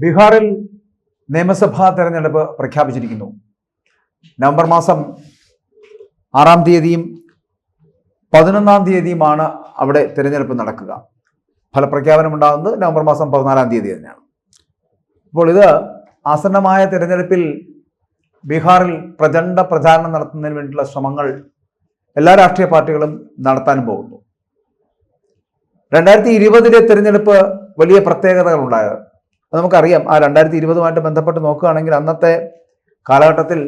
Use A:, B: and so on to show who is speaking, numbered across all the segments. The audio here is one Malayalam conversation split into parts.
A: ബീഹാറിൽ നിയമസഭാ തെരഞ്ഞെടുപ്പ് പ്രഖ്യാപിച്ചിരിക്കുന്നു. നവംബർ മാസം 6-ാം തീയതിയും 11-ാം തീയതിയുമാണ് അവിടെ തിരഞ്ഞെടുപ്പ് നടക്കുക. ഫലപ്രഖ്യാപനം ഉണ്ടാകുന്നത് നവംബർ മാസം 14-ാം തീയതി തന്നെയാണ്. അപ്പോൾ ഇത് ആസന്നമായ തിരഞ്ഞെടുപ്പിൽ ബീഹാറിൽ പ്രചണ്ഡ പ്രചാരണം നടത്തുന്നതിന് വേണ്ടിയിട്ടുള്ള ശ്രമങ്ങൾ എല്ലാ രാഷ്ട്രീയ പാർട്ടികളും നടത്താൻ പോകുന്നു. 2020-ലെ തിരഞ്ഞെടുപ്പ് വലിയ പ്രത്യേകതകൾ ഉണ്ടായത് അത് നമുക്കറിയാം. ആ 2020-മായി ബന്ധപ്പെട്ട് നോക്കുകയാണെങ്കിൽ അന്നത്തെ കാലഘട്ടത്തിൽ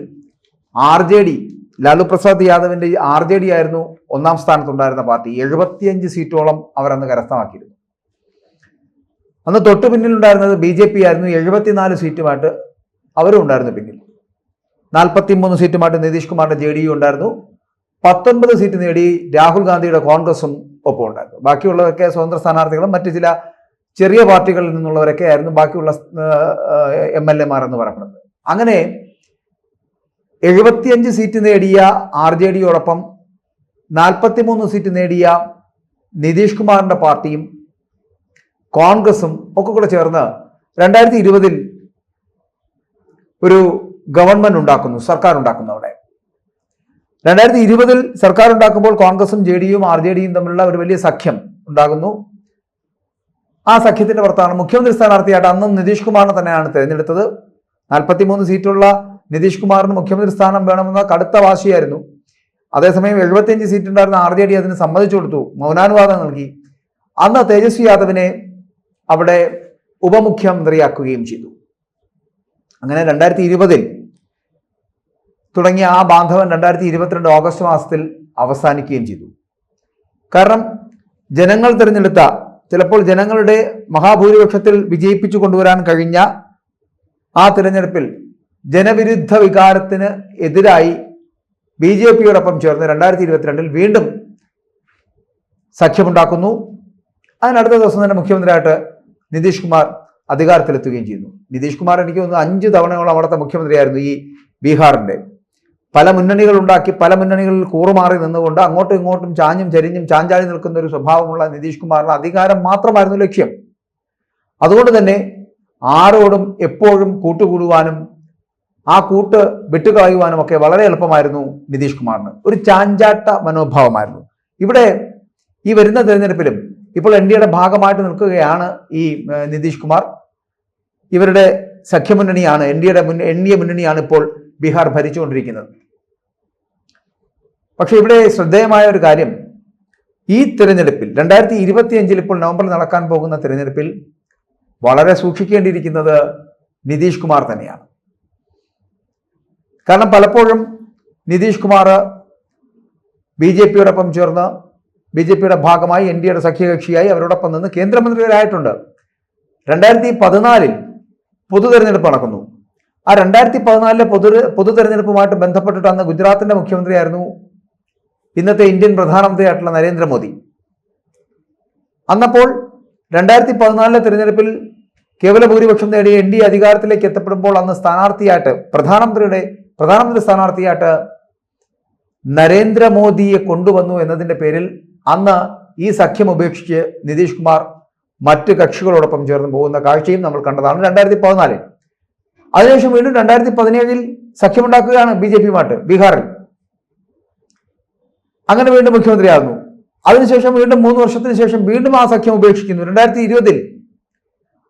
A: RJD, ലാലു പ്രസാദ് യാദവിൻ്റെ RJD ആയിരുന്നു ഒന്നാം സ്ഥാനത്തുണ്ടായിരുന്ന പാർട്ടി. 75 സീറ്റോളം അവരന്ന് കരസ്ഥമാക്കിയിരുന്നു. അന്ന് തൊട്ടു പിന്നിലുണ്ടായിരുന്നത് BJP ആയിരുന്നു. 74 സീറ്റുമായിട്ട് അവരും ഉണ്ടായിരുന്നു പിന്നിൽ. 43 സീറ്റുമായിട്ട് നിതീഷ് കുമാറിന്റെ JDU ഉണ്ടായിരുന്നു. 19 സീറ്റ് നേടി രാഹുൽ ഗാന്ധിയുടെ കോൺഗ്രസും ഒപ്പം ഉണ്ടായിരുന്നു. ബാക്കിയുള്ളവരൊക്കെ സ്വതന്ത്ര സ്ഥാനാർത്ഥികളും മറ്റു ചില ചെറിയ പാർട്ടികളിൽ നിന്നുള്ളവരൊക്കെ ആയിരുന്നു ബാക്കിയുള്ള MLA-മാർ എന്ന് പറയപ്പെടുന്നത്. അങ്ങനെ 75 സീറ്റ് നേടിയ RJD-യോടൊപ്പം 43 സീറ്റ് നേടിയ നിതീഷ് കുമാറിന്റെ പാർട്ടിയും കോൺഗ്രസും ഒക്കെ കൂടെ ചേർന്ന് 2020-ൽ ഒരു ഗവൺമെന്റ് ഉണ്ടാക്കുന്നു, സർക്കാർ ഉണ്ടാക്കുന്നു. അവിടെ 2020-ൽ സർക്കാർ ഉണ്ടാക്കുമ്പോൾ കോൺഗ്രസും JDU-യും RJD-യും തമ്മിലുള്ള ഒരു വലിയ സഖ്യം ഉണ്ടാകുന്നു. ആ സഖ്യത്തിന്റെ പുറത്താണ് മുഖ്യമന്ത്രി സ്ഥാനാർത്ഥിയായിട്ട് അന്നും നിതീഷ് കുമാറിനെ തന്നെയാണ് തിരഞ്ഞെടുത്തത്. 43 സീറ്റുള്ള നിതീഷ് കുമാറിന് മുഖ്യമന്ത്രി സ്ഥാനം വേണമെന്ന കടുത്ത വാശിയായിരുന്നു. അതേസമയം 75 സീറ്റ് ഉണ്ടായിരുന്ന RJD അതിന് സമ്മതിച്ചു കൊടുത്തു, മൗനാനുവാദം നൽകി. അന്ന് തേജസ്വി യാദവിനെ അവിടെ ഉപമുഖ്യമന്ത്രിയാക്കുകയും ചെയ്തു. അങ്ങനെ 2020-ൽ തുടങ്ങിയ ആ ബാന്ധവൻ 2022 ഓഗസ്റ്റ് മാസത്തിൽ അവസാനിക്കുകയും ചെയ്തു. കാരണം ജനങ്ങൾ തിരഞ്ഞെടുത്ത, ചിലപ്പോൾ ജനങ്ങളുടെ മഹാഭൂരിപക്ഷത്തിൽ വിജയിപ്പിച്ചു കൊണ്ടുവരാൻ കഴിഞ്ഞ ആ തിരഞ്ഞെടുപ്പിൽ ജനവിരുദ്ധ വികാരത്തിന് എതിരായി BJP-യോടൊപ്പം ചേർന്ന് 2022-ൽ വീണ്ടും സഖ്യമുണ്ടാക്കുന്നു. അതിനടുത്ത ദിവസം തന്നെ മുഖ്യമന്ത്രിയായിട്ട് നിതീഷ് കുമാർ അധികാരത്തിലെത്തുകയും ചെയ്യുന്നു. നിതീഷ് കുമാർ എനിക്ക് തോന്നുന്നു 5 തവണയോളം അവിടുത്തെ മുഖ്യമന്ത്രിയായിരുന്നു ഈ ബീഹാറിന്റെ. പല മുന്നണികൾ ഉണ്ടാക്കി പല മുന്നണികളിൽ കൂറുമാറി നിന്നുകൊണ്ട് അങ്ങോട്ടും ഇങ്ങോട്ടും ചാഞ്ഞും ചരിഞ്ഞും ചാഞ്ചാടി നിൽക്കുന്ന ഒരു സ്വഭാവമുള്ള നിതീഷ് കുമാറിന് അധികാരം മാത്രമായിരുന്നു ലക്ഷ്യം. അതുകൊണ്ട് തന്നെ ആരോടും എപ്പോഴും കൂട്ടുകൂടുവാനും ആ കൂട്ട് വിട്ടുകളയുവാനും ഒക്കെ വളരെ എളുപ്പമായിരുന്നു നിതീഷ് കുമാറിന്. ഒരു ചാഞ്ചാട്ട മനോഭാവമായിരുന്നു. ഇവിടെ ഈ വരുന്ന തെരഞ്ഞെടുപ്പിലും ഇപ്പോൾ NDAയുടെ ഭാഗമായിട്ട് നിൽക്കുകയാണ് ഈ നിതീഷ് കുമാർ. ഇവരുടെ സഖ്യമുന്നണിയാണ് NDA മുന്നണിയാണ് ഇപ്പോൾ ബീഹാർ ഭരിച്ചുകൊണ്ടിരിക്കുന്നത്. പക്ഷെ ഇവിടെ ശ്രദ്ധേയമായ ഒരു കാര്യം, ഈ തിരഞ്ഞെടുപ്പിൽ 2025-ൽ ഇപ്പോൾ നവംബറിൽ നടക്കാൻ പോകുന്ന തിരഞ്ഞെടുപ്പിൽ വളരെ സൂക്ഷിക്കേണ്ടിയിരിക്കുന്നത് നിതീഷ് കുമാർ തന്നെയാണ്. കാരണം പലപ്പോഴും നിതീഷ് കുമാർ BJP-യോടൊപ്പം ചേർന്ന് BJP-യുടെ ഭാഗമായി NDAയുടെ സഖ്യകക്ഷിയായി അവരോടൊപ്പം നിന്ന് കേന്ദ്രമന്ത്രിമാരായിട്ടുണ്ട്. 2014-ൽ പൊതു തെരഞ്ഞെടുപ്പ് നടക്കുന്നു. ആ 2014-ലെ പൊതു തെരഞ്ഞെടുപ്പുമായിട്ട് ബന്ധപ്പെട്ടിട്ട് അന്ന് ഗുജറാത്തിന്റെ മുഖ്യമന്ത്രിയായിരുന്നു ഇന്നത്തെ ഇന്ത്യൻ പ്രധാനമന്ത്രിയായിട്ടുള്ള നരേന്ദ്രമോദി. അന്നപ്പോൾ 2014-ലെ തിരഞ്ഞെടുപ്പിൽ കേവല ഭൂരിപക്ഷം നേടിയ NDA അധികാരത്തിലേക്ക് എത്തപ്പെടുമ്പോൾ അന്ന് സ്ഥാനാർത്ഥിയായിട്ട് പ്രധാനമന്ത്രി സ്ഥാനാർത്ഥിയായിട്ട് നരേന്ദ്രമോദിയെ കൊണ്ടുവന്നു എന്നതിന്റെ പേരിൽ അന്ന് ഈ സഖ്യം ഉപേക്ഷിച്ച് നിതീഷ് കുമാർ മറ്റ് കക്ഷികളോടൊപ്പം ചേർന്ന് പോകുന്ന കാഴ്ചയും നമ്മൾ കണ്ടതാണ് 2014-ൽ. അതിനുശേഷം വീണ്ടും 2017-ൽ സഖ്യമുണ്ടാക്കുകയാണ് BJP-യുമായിട്ട് ബീഹാറിൽ. അങ്ങനെ വീണ്ടും മുഖ്യമന്ത്രിയാകുന്നു. അതിനുശേഷം വീണ്ടും 3 വർഷത്തിന് ശേഷം വീണ്ടും ആ സഖ്യം ഉപേക്ഷിക്കുന്നു. 2020-ൽ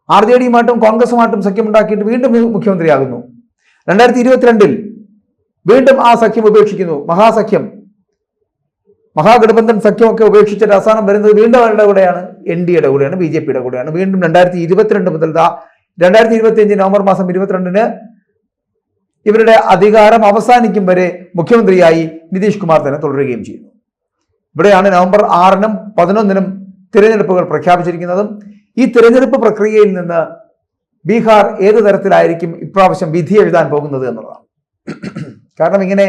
A: RJD-യുമായിട്ടും കോൺഗ്രസുമായിട്ടും സഖ്യമുണ്ടാക്കിയിട്ട് വീണ്ടും മുഖ്യമന്ത്രിയാകുന്നു. 2022-ൽ വീണ്ടും ആ സഖ്യം ഉപേക്ഷിക്കുന്നു. മഹാഗഠബന്ധൻ സഖ്യമൊക്കെ ഉപേക്ഷിച്ചിട്ട് അവസാനം വരുന്നത് വീണ്ടും അവരുടെ കൂടെയാണ്, NDAയുടെ കൂടെയാണ്, BJP-യുടെ കൂടെയാണ്. വീണ്ടും 2022 മുതൽ 2025 നവംബർ മാസം 22-ന് ഇവരുടെ അധികാരം അവസാനിക്കും വരെ മുഖ്യമന്ത്രിയായി നിതീഷ് കുമാർ തന്നെ തുടരുകയും ചെയ്യുന്നു. ഇവിടെയാണ് നവംബർ 6-നും 11-നും തിരഞ്ഞെടുപ്പുകൾ പ്രഖ്യാപിച്ചിരിക്കുന്നതും. ഈ തിരഞ്ഞെടുപ്പ് പ്രക്രിയയിൽ നിന്ന് ബീഹാർ ഏത് തരത്തിലായിരിക്കും ഇപ്രാവശ്യം വിധി എഴുതാൻ പോകുന്നത് എന്നുള്ളതാണ്. കാരണം ഇങ്ങനെ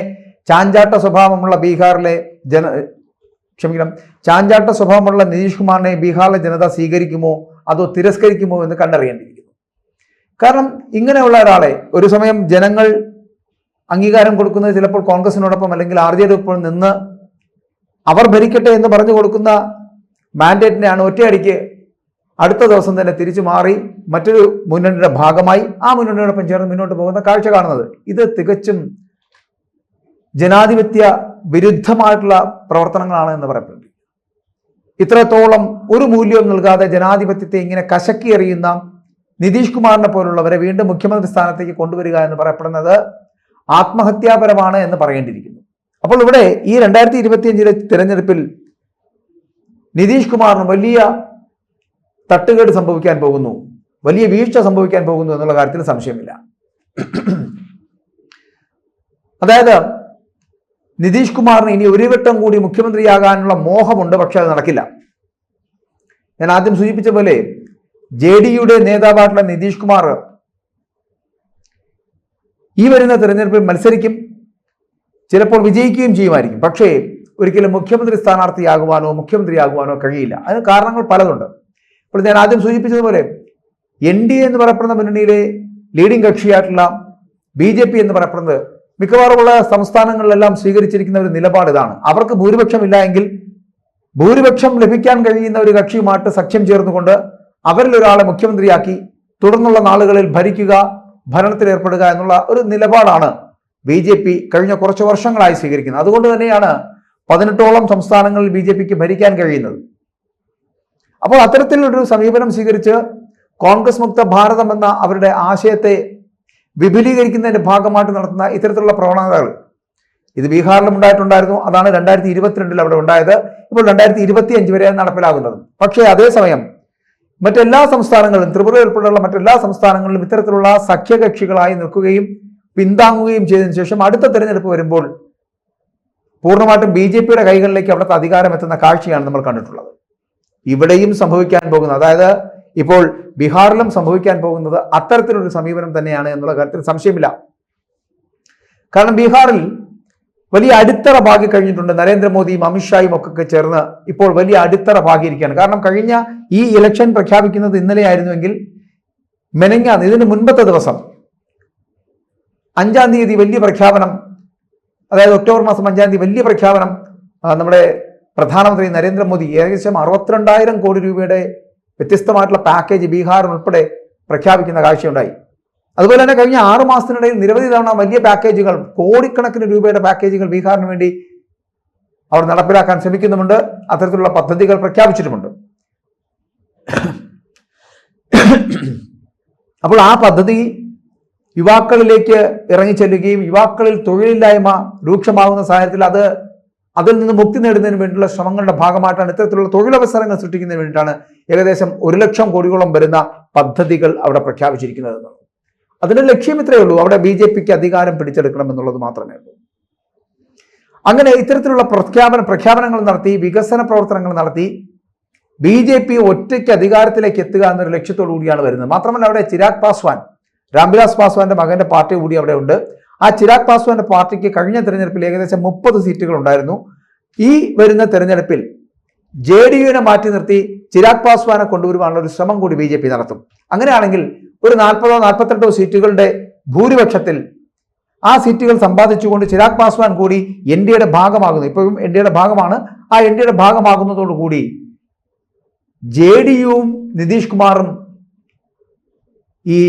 A: ചാഞ്ചാട്ട സ്വഭാവമുള്ള ബീഹാറിലെ ചാഞ്ചാട്ട സ്വഭാവമുള്ള നിതീഷ് കുമാറിനെ ബീഹാറിലെ ജനത സ്വീകരിക്കുമോ അതോ തിരസ്കരിക്കുമോ എന്ന് കണ്ടറിയേണ്ടിയിരിക്കുന്നു. കാരണം ഇങ്ങനെയുള്ള ഒരാളെ ഒരു സമയം ജനങ്ങൾ അംഗീകാരം കൊടുക്കുന്നത് ചിലപ്പോൾ കോൺഗ്രസിനോടൊപ്പം അല്ലെങ്കിൽ RJD-യോടൊപ്പം നിന്ന് അവർ ഭരിക്കട്ടെ എന്ന് പറഞ്ഞു കൊടുക്കുന്ന മാൻഡേറ്റിനെയാണ് ഒറ്റയടിക്ക് അടുത്ത ദിവസം തന്നെ തിരിച്ചു മാറി മറ്റൊരു മുന്നണിയുടെ ഭാഗമായി ആ മുന്നണിയോടൊപ്പം ചേർന്ന് മുന്നോട്ട് പോകുന്ന കാഴ്ച കാണുന്നത്. ഇത് തികച്ചും ജനാധിപത്യ വിരുദ്ധമായിട്ടുള്ള പ്രവർത്തനങ്ങളാണ് എന്ന് പറയപ്പെടുന്നു. ഇത്രത്തോളം ഒരു മൂല്യവും നൽകാതെ ജനാധിപത്യത്തെ ഇങ്ങനെ കശക്കി എറിയുന്ന നിതീഷ് കുമാറിനെ പോലുള്ളവരെ വീണ്ടും മുഖ്യമന്ത്രി സ്ഥാനത്തേക്ക് കൊണ്ടുവരിക എന്ന് പറയപ്പെടുന്നത് ആത്മഹത്യാപരമാണ് എന്ന് പറയേണ്ടിയിരിക്കുന്നു. അപ്പോൾ ഇവിടെ ഈ 2025 തിരഞ്ഞെടുപ്പിൽ നിതീഷ് കുമാറിന് വലിയ തട്ടുകേട് സംഭവിക്കാൻ പോകുന്നു, വലിയ വീഴ്ച സംഭവിക്കാൻ പോകുന്നു എന്നുള്ള കാര്യത്തിൽ സംശയമില്ല. അതായത് നിതീഷ് കുമാറിന് ഇനി ഒരു വട്ടം കൂടി മുഖ്യമന്ത്രിയാകാനുള്ള മോഹമുണ്ട്, പക്ഷെ അത് നടക്കില്ല. ഞാൻ ആദ്യം സൂചിപ്പിച്ച പോലെ JDUയുടെ നേതാവായിട്ടുള്ള നിതീഷ് കുമാർ ഈ വരുന്ന തെരഞ്ഞെടുപ്പിൽ മത്സരിക്കും, ചിലപ്പോൾ വിജയിക്കുകയും ചെയ്യുമായിരിക്കും. പക്ഷേ ഒരിക്കലും മുഖ്യമന്ത്രി സ്ഥാനാർത്ഥിയാകുവാനോ മുഖ്യമന്ത്രിയാകുവാനോ കഴിയില്ല. അതിന് കാരണങ്ങൾ പലതുണ്ട്. ഇപ്പോൾ ഞാൻ ആദ്യം സൂചിപ്പിച്ചതുപോലെ NDA എന്ന് പറയപ്പെടുന്ന മുന്നണിയിലെ ലീഡിംഗ് കക്ഷിയായിട്ടുള്ള BJP എന്ന് പറയപ്പെടുന്നത് മിക്കവാറുമുള്ള സംസ്ഥാനങ്ങളിലെല്ലാം സ്വീകരിച്ചിരിക്കുന്ന ഒരു നിലപാട് ഇതാണ്. അവർക്ക് ഭൂരിപക്ഷം ഇല്ല എങ്കിൽ ഭൂരിപക്ഷം ലഭിക്കാൻ കഴിയുന്ന ഒരു കക്ഷിയുമായിട്ട് സഖ്യം ചേർന്നുകൊണ്ട് അവരിൽ ഒരാളെ മുഖ്യമന്ത്രിയാക്കി തുടർന്നുള്ള നാളുകളിൽ ഭരിക്കുക, ഭരണത്തിലേർപ്പെടുക എന്നുള്ള ഒരു നിലപാടാണ് BJP കഴിഞ്ഞ കുറച്ച് വർഷങ്ങളായി സ്വീകരിക്കുന്നത്. അതുകൊണ്ട് തന്നെയാണ് 18ഓളം സംസ്ഥാനങ്ങളിൽ BJPക്ക് ഭരിക്കാൻ കഴിയുന്നത്. അപ്പോൾ അത്തരത്തിലൊരു സമീപനം സ്വീകരിച്ച് കോൺഗ്രസ് മുക്ത ഭാരതം എന്ന അവരുടെ ആശയത്തെ വിപുലീകരിക്കുന്നതിന്റെ ഭാഗമായിട്ട് നടത്തുന്ന ഇത്തരത്തിലുള്ള പ്രവണതകൾ ഇത് ബീഹാറിലും ഉണ്ടായിട്ടുണ്ടായിരുന്നു. അതാണ് 2022 അവിടെ ഉണ്ടായത്. ഇപ്പോൾ 2025 വരെ നടപ്പിലാകുന്നത്. പക്ഷേ അതേസമയം മറ്റെല്ലാ സംസ്ഥാനങ്ങളിലും, ത്രിപുര ഉൾപ്പെടെയുള്ള മറ്റെല്ലാ സംസ്ഥാനങ്ങളിലും ഇത്തരത്തിലുള്ള സഖ്യകക്ഷികളായി നിൽക്കുകയും പിന്താങ്ങുകയും ചെയ്തതിനു ശേഷം അടുത്ത തെരഞ്ഞെടുപ്പ് വരുമ്പോൾ പൂർണ്ണമായിട്ടും BJPയുടെ കൈകളിലേക്ക് അവിടുത്തെ അധികാരം എത്തുന്ന കാഴ്ചയാണ് നമ്മൾ കണ്ടിട്ടുള്ളത്. ഇവിടെയും സംഭവിക്കാൻ പോകുന്നത്, അതായത് ഇപ്പോൾ ബീഹാറിലും സംഭവിക്കാൻ പോകുന്നത് അത്തരത്തിലൊരു സമീപനം തന്നെയാണ് എന്നുള്ള കാര്യത്തിൽ സംശയമില്ല. കാരണം ബീഹാറിൽ വലിയ അടിത്തറ പാകി കഴിഞ്ഞിട്ടുണ്ട്. നരേന്ദ്രമോദിയും അമിത്ഷായും ഒക്കെ ചേർന്ന് ഇപ്പോൾ വലിയ അടിത്തറ പാകിയിരിക്കുകയാണ്. കാരണം കഴിഞ്ഞ ഈ ഇലക്ഷൻ പ്രഖ്യാപിക്കുന്നത് ഇന്നലെയായിരുന്നുവെങ്കിൽ മെനങ്ങാന്ന് ഇതിന് മുൻപത്തെ ദിവസം 5-ാം തീയതി വലിയ പ്രഖ്യാപനം, അതായത് ഒക്ടോബർ മാസം 5-ാം തീയതി വലിയ പ്രഖ്യാപനം നമ്മുടെ പ്രധാനമന്ത്രി നരേന്ദ്രമോദി ഏകദേശം 62,000 കോടി രൂപയുടെ വ്യത്യസ്തമായിട്ടുള്ള പാക്കേജ് ബീഹാറിന് ഉൾപ്പെടെ പ്രഖ്യാപിക്കുന്ന കാഴ്ചയുണ്ടായി. അതുപോലെ തന്നെ കഴിഞ്ഞ 6 മാസത്തിനിടയിൽ നിരവധി തവണ വലിയ പാക്കേജുകൾ, കോടിക്കണക്കിന് രൂപയുടെ പാക്കേജുകൾ ബീഹാറിന് വേണ്ടി അവർ നടപ്പിലാക്കാൻ ശ്രമിക്കുന്നുമുണ്ട്. അത്തരത്തിലുള്ള പദ്ധതികൾ പ്രഖ്യാപിച്ചിട്ടുമുണ്ട്. അപ്പോൾ ആ പദ്ധതി യുവാക്കളിലേക്ക് ഇറങ്ങിച്ചെല്ലുകയും യുവാക്കളിൽ തൊഴിലില്ലായ്മ രൂക്ഷമാകുന്ന സാഹചര്യത്തിൽ അതിൽ നിന്ന് മുക്തി നേടുന്നതിന് വേണ്ടിയുള്ള ശ്രമങ്ങളുടെ ഭാഗമായിട്ടാണ് ഇത്തരത്തിലുള്ള തൊഴിലവസരങ്ങൾ സൃഷ്ടിക്കുന്നതിന് വേണ്ടിയിട്ടാണ് ഏകദേശം 1 ലക്ഷം കോടിയോളം വരുന്ന പദ്ധതികൾ അവിടെ പ്രഖ്യാപിച്ചിരിക്കുന്നത്. അതിന്റെ ലക്ഷ്യം ഇത്രയേ ഉള്ളൂ, അവിടെ BJPക്ക് അധികാരം പിടിച്ചെടുക്കണം എന്നുള്ളത് മാത്രമേ ഉള്ളൂ. അങ്ങനെ ഇത്തരത്തിലുള്ള പ്രഖ്യാപനങ്ങൾ നടത്തി, വികസന പ്രവർത്തനങ്ങൾ നടത്തി BJP ഒറ്റയ്ക്ക് അധികാരത്തിലേക്ക് എത്തുക എന്നൊരു ലക്ഷ്യത്തോടു കൂടിയാണ് വരുന്നത്. മാത്രമല്ല അവിടെ ചിരാഗ് പാസ്വാൻ, രാംവിലാസ് പാസ്വാന്റെ മകന്റെ പാർട്ടി കൂടി അവിടെ ഉണ്ട്. ആ ചിരാഗ് പാസ്വാന്റെ പാർട്ടിക്ക് കഴിഞ്ഞ തെരഞ്ഞെടുപ്പിൽ ഏകദേശം 30 സീറ്റുകൾ ഉണ്ടായിരുന്നു. ഈ വരുന്ന തെരഞ്ഞെടുപ്പിൽ JDUവിനെ മാറ്റി നിർത്തി ചിരാഗ് പാസ്വാനെ കൊണ്ടുവരുവാനുള്ള ഒരു ശ്രമം കൂടി BJP നടത്തും. അങ്ങനെയാണെങ്കിൽ ഒരു 40-48 സീറ്റുകളുടെ ഭൂരിപക്ഷത്തിൽ ആ സീറ്റുകൾ സമ്പാദിച്ചുകൊണ്ട് ചിരാഗ് പാസ്വാൻ കൂടി NDAയുടെ ഭാഗമാകുന്നു. ഇപ്പോഴും NDAയുടെ ഭാഗമാണ്. ആ NDAയുടെ ഭാഗമാകുന്നതോടുകൂടി JDUവും നിതീഷ് കുമാറും ഈ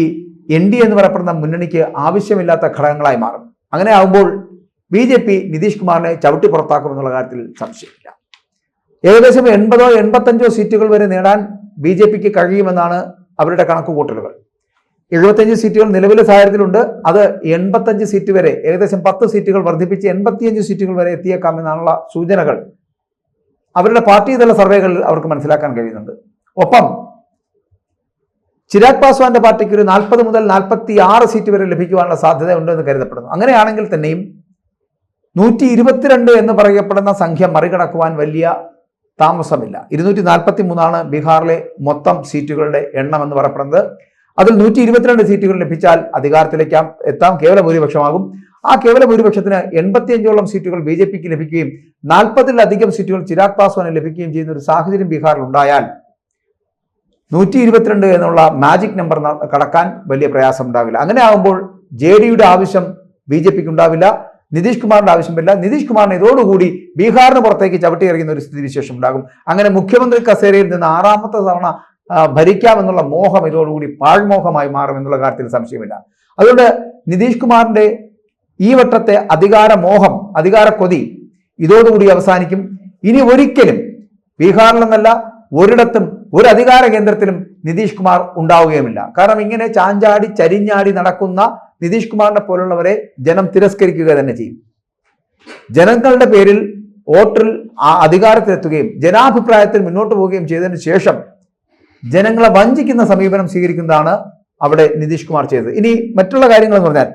A: NDA എന്ന് പറയപ്പെടുന്ന മുന്നണിക്ക് ആവശ്യമില്ലാത്ത ഘടകങ്ങളായി മാറും. അങ്ങനെ ആകുമ്പോൾ BJP നിതീഷ് കുമാറിനെ ചവിട്ടി പുറത്താക്കുമെന്നുള്ള കാര്യത്തിൽ സംശയമില്ല. ഏകദേശം 80-85 സീറ്റുകൾ വരെ നേടാൻ BJPക്ക് കഴിയുമെന്നാണ് അവരുടെ കണക്കുകൂട്ടലുകൾ. 75 സീറ്റുകൾ നിലവിലെ സാഹചര്യത്തിലുണ്ട്. അത് 85 സീറ്റ് വരെ, ഏകദേശം 10 സീറ്റുകൾ വർദ്ധിപ്പിച്ച് 85 സീറ്റുകൾ വരെ എത്തിയേക്കാമെന്നുള്ള സൂചനകൾ അവരുടെ പാർട്ടി തല സർവേകളിൽ അവർക്ക് മനസ്സിലാക്കാൻ കഴിയുന്നുണ്ട്. ഒപ്പം ചിരാഗ് പാസ്വാന്റെ പാർട്ടിക്ക് ഒരു 40 മുതൽ 46 സീറ്റ് വരെ ലഭിക്കുവാനുള്ള സാധ്യത ഉണ്ടെന്ന് കരുതപ്പെടുന്നു. അങ്ങനെയാണെങ്കിൽ തന്നെയും 122 എന്ന് പറയപ്പെടുന്ന സംഖ്യ മറികടക്കുവാൻ വലിയ താമസമില്ല. 243 ബീഹാറിലെ മൊത്തം സീറ്റുകളുടെ എണ്ണം എന്ന് പറയപ്പെടുന്നത്. അതിൽ 122 സീറ്റുകൾ ലഭിച്ചാൽ അധികാരത്തിലേക്ക് എത്താം, കേവല ഭൂരിപക്ഷമാകും. ആ കേവല ഭൂരിപക്ഷത്തിന് 85ഓളം സീറ്റുകൾ BJPക്ക് ലഭിക്കുകയും 40-ലധികം സീറ്റുകൾ ചിരാഗ് പാസ്വാന് ലഭിക്കുകയും ചെയ്യുന്ന ഒരു സാഹചര്യം ബീഹാറിൽ ഉണ്ടായാൽ 122 എന്നുള്ള മാജിക് നമ്പർ കടക്കാൻ വലിയ പ്രയാസം ഉണ്ടാവില്ല. അങ്ങനെ ആകുമ്പോൾ JDUയുടെ ആവശ്യം BJPക്ക് ഉണ്ടാവില്ല, നിതീഷ് കുമാറിന്റെ ആവശ്യമില്ല. നിതീഷ് കുമാറിന് ഇതോടുകൂടി ബീഹാറിന് പുറത്തേക്ക് ചവിട്ടി എറിയുന്ന ഒരു സ്ഥിതിവിശേഷം ഉണ്ടാകും. അങ്ങനെ മുഖ്യമന്ത്രി കസേരയിൽ നിന്ന് 6ാമത്തെ തവണ ഭരിക്കാമെന്നുള്ള മോഹം ഇതോടുകൂടി പാഴ്മോഹമായി മാറുമെന്നുള്ള കാര്യത്തിൽ സംശയമില്ല. അതുകൊണ്ട് നിതീഷ് കുമാറിന്റെ ഈ വട്ടത്തെ അധികാരമോഹം, അധികാര കൊതി ഇതോടുകൂടി അവസാനിക്കും. ഇനി ഒരിക്കലും ബീഹാറിലെന്നല്ല ഒരിടത്തും ഒരു അധികാര കേന്ദ്രത്തിലും നിതീഷ് കുമാർ ഉണ്ടാവുകയുമില്ല. കാരണം ഇങ്ങനെ ചാഞ്ചാടി ചരിഞ്ഞാടി നടക്കുന്ന നിതീഷ് കുമാറിനെ പോലുള്ളവരെ ജനം തിരസ്കരിക്കുക തന്നെ ചെയ്യും. ജനങ്ങളുടെ പേരിൽ വോട്ടിൽ അധികാരത്തിലെത്തുകയും ജനാഭിപ്രായത്തിൽ മുന്നോട്ട് പോവുകയും ചെയ്തതിനു ശേഷം ജനങ്ങളെ വഞ്ചിക്കുന്ന സമീപനം സ്വീകരിക്കുന്നതാണ് അവിടെ നിതീഷ് കുമാർ ചെയ്തത്. ഇനി മറ്റുള്ള കാര്യങ്ങൾ എന്ന് പറഞ്ഞാൽ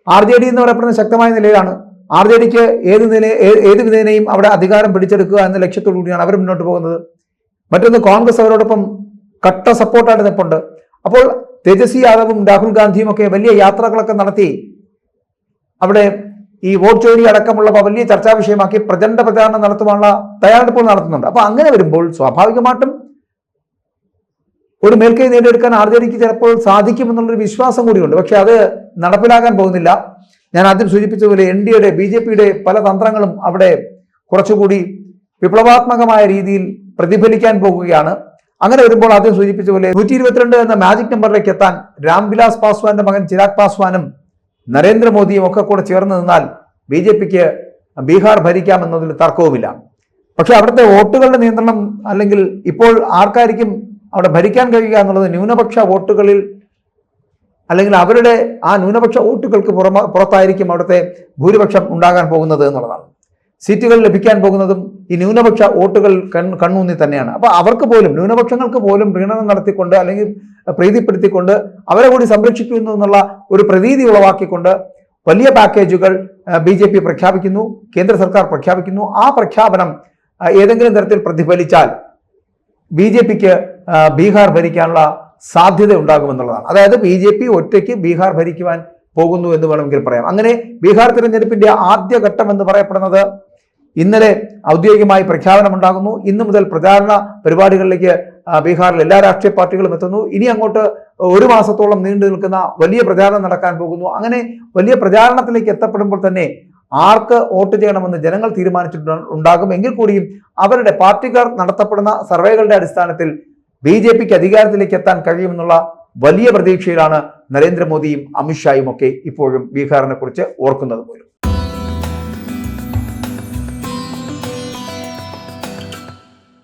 A: RJD എന്ന് പറയപ്പെടുന്ന ശക്തമായ നിലയിലാണ്. RJDക്ക് ഏത് വിധേനയും അവിടെ അധികാരം പിടിച്ചെടുക്കുക എന്ന ലക്ഷ്യത്തോടു കൂടിയാണ് അവർ മുന്നോട്ട് പോകുന്നത്. മറ്റൊന്ന്, കോൺഗ്രസ് അവരോടൊപ്പം കട്ട സപ്പോർട്ടായിട്ട് നിൽപ്പുണ്ട്. അപ്പോൾ തേജസ്വി യാദവും രാഹുൽ ഗാന്ധിയും ഒക്കെ വലിയ യാത്രകളൊക്കെ നടത്തി അവിടെ ഈ വോട്ട് ചോരി അടക്കമുള്ള വലിയ ചർച്ചാ വിഷയമാക്കി പ്രചണ്ഡ പ്രചാരണം നടത്തുവാനുള്ള തയ്യാറെടുപ്പുകൾ നടത്തുന്നുണ്ട്. അപ്പൊ അങ്ങനെ വരുമ്പോൾ സ്വാഭാവികമായിട്ടും ഒരു മേൽക്കൈ നേടിയെടുക്കാൻ RJDക്ക് ചിലപ്പോൾ സാധിക്കുമെന്നുള്ളൊരു വിശ്വാസം കൂടിയുണ്ട്. പക്ഷെ അത് നടപ്പിലാക്കാൻ പോകുന്നില്ല. ഞാൻ ആദ്യം സൂചിപ്പിച്ചതുപോലെ NDAയുടെ BJPയുടെ പല തന്ത്രങ്ങളും അവിടെ കുറച്ചുകൂടി വിപ്ലവാത്മകമായ രീതിയിൽ പ്രതിഫലിക്കാൻ പോകുകയാണ്. അങ്ങനെ വരുമ്പോൾ ആദ്യം സൂചിപ്പിച്ച പോലെ 122 എന്ന മാജിക് നമ്പറിലേക്ക് എത്താൻ രാംവിലാസ് പാസ്വാന്റെ മകൻ ചിരാഗ് പാസ്വാനും നരേന്ദ്രമോദിയും ഒക്കെ കൂടെ ചേർന്ന് നിന്നാൽ BJPക്ക് ബീഹാർ ഭരിക്കാമെന്നതിൽ തർക്കവുമില്ല. പക്ഷെ അവിടുത്തെ വോട്ടുകളുടെ നിയന്ത്രണം, അല്ലെങ്കിൽ ഇപ്പോൾ ആർക്കായിരിക്കും അവിടെ ഭരിക്കാൻ കഴിയുക എന്നുള്ളത് ന്യൂനപക്ഷ വോട്ടുകളിൽ, അല്ലെങ്കിൽ അവരുടെ ആ ന്യൂനപക്ഷ വോട്ടുകൾക്ക് പുറത്തായിരിക്കും അവിടുത്തെ ഭൂരിപക്ഷം ഉണ്ടാകാൻ പോകുന്നത് എന്നുള്ളതാണ്. സീറ്റുകൾ ലഭിക്കാൻ പോകുന്നതും ഈ ന്യൂനപക്ഷ വോട്ടുകൾ കണ്ണൂന്നി തന്നെയാണ്. അപ്പൊ അവർക്ക് പോലും, ന്യൂനപക്ഷങ്ങൾക്ക് പോലും പ്രീണനം നടത്തിക്കൊണ്ട് അല്ലെങ്കിൽ പ്രീതിപ്പെടുത്തിക്കൊണ്ട് അവരെ കൂടി സംരക്ഷിക്കുന്നു എന്നുള്ള ഒരു പ്രതീതി ഉളവാക്കിക്കൊണ്ട് വലിയ പാക്കേജുകൾ BJP പ്രഖ്യാപിക്കുന്നു, കേന്ദ്ര സർക്കാർ പ്രഖ്യാപിക്കുന്നു. ആ പ്രഖ്യാപനം ഏതെങ്കിലും തരത്തിൽ പ്രതിഫലിച്ചാൽ BJPക്ക് ബീഹാർ ഭരിക്കാനുള്ള സാധ്യത ഉണ്ടാകുമെന്നുള്ളതാണ്. അതായത് BJP ഒറ്റയ്ക്ക് ബീഹാർ ഭരിക്കുവാൻ പോകുന്നു എന്ന് വേണമെങ്കിൽ പറയാം. അങ്ങനെ ബീഹാർ തിരഞ്ഞെടുപ്പിന്റെ ആദ്യഘട്ടം എന്ന് പറയപ്പെടുന്നത് ഇന്നലെ ഔദ്യോഗികമായി പ്രഖ്യാപനമുണ്ടാകുന്നു. ഇന്നു മുതൽ പ്രചാരണ പരിപാടികളിലേക്ക് ബീഹാറിൽ എല്ലാ രാഷ്ട്രീയ പാർട്ടികളും എത്തുന്നു. ഇനി അങ്ങോട്ട് ഒരു മാസത്തോളം നീണ്ടു നിൽക്കുന്ന വലിയ പ്രചാരണം നടക്കാൻ പോകുന്നു. അങ്ങനെ വലിയ പ്രചാരണത്തിലേക്ക് എത്തപ്പെടുമ്പോൾ തന്നെ ആർക്ക് വോട്ട് ചെയ്യണമെന്ന് ജനങ്ങൾ തീരുമാനിച്ചിട്ടുണ്ടാകും. എങ്കിൽ കൂടിയും അവരുടെ പാർട്ടിക്കാർ നടത്തപ്പെടുന്ന സർവേകളുടെ അടിസ്ഥാനത്തിൽ BJPക്ക് അധികാരത്തിലേക്ക് എത്താൻ കഴിയുമെന്നുള്ള വലിയ പ്രതീക്ഷയിലാണ് നരേന്ദ്രമോദിയും അമിത്ഷായും ഒക്കെ ഇപ്പോഴും ബീഹാറിനെ കുറിച്ച് ഓർക്കുന്നത് പോലും.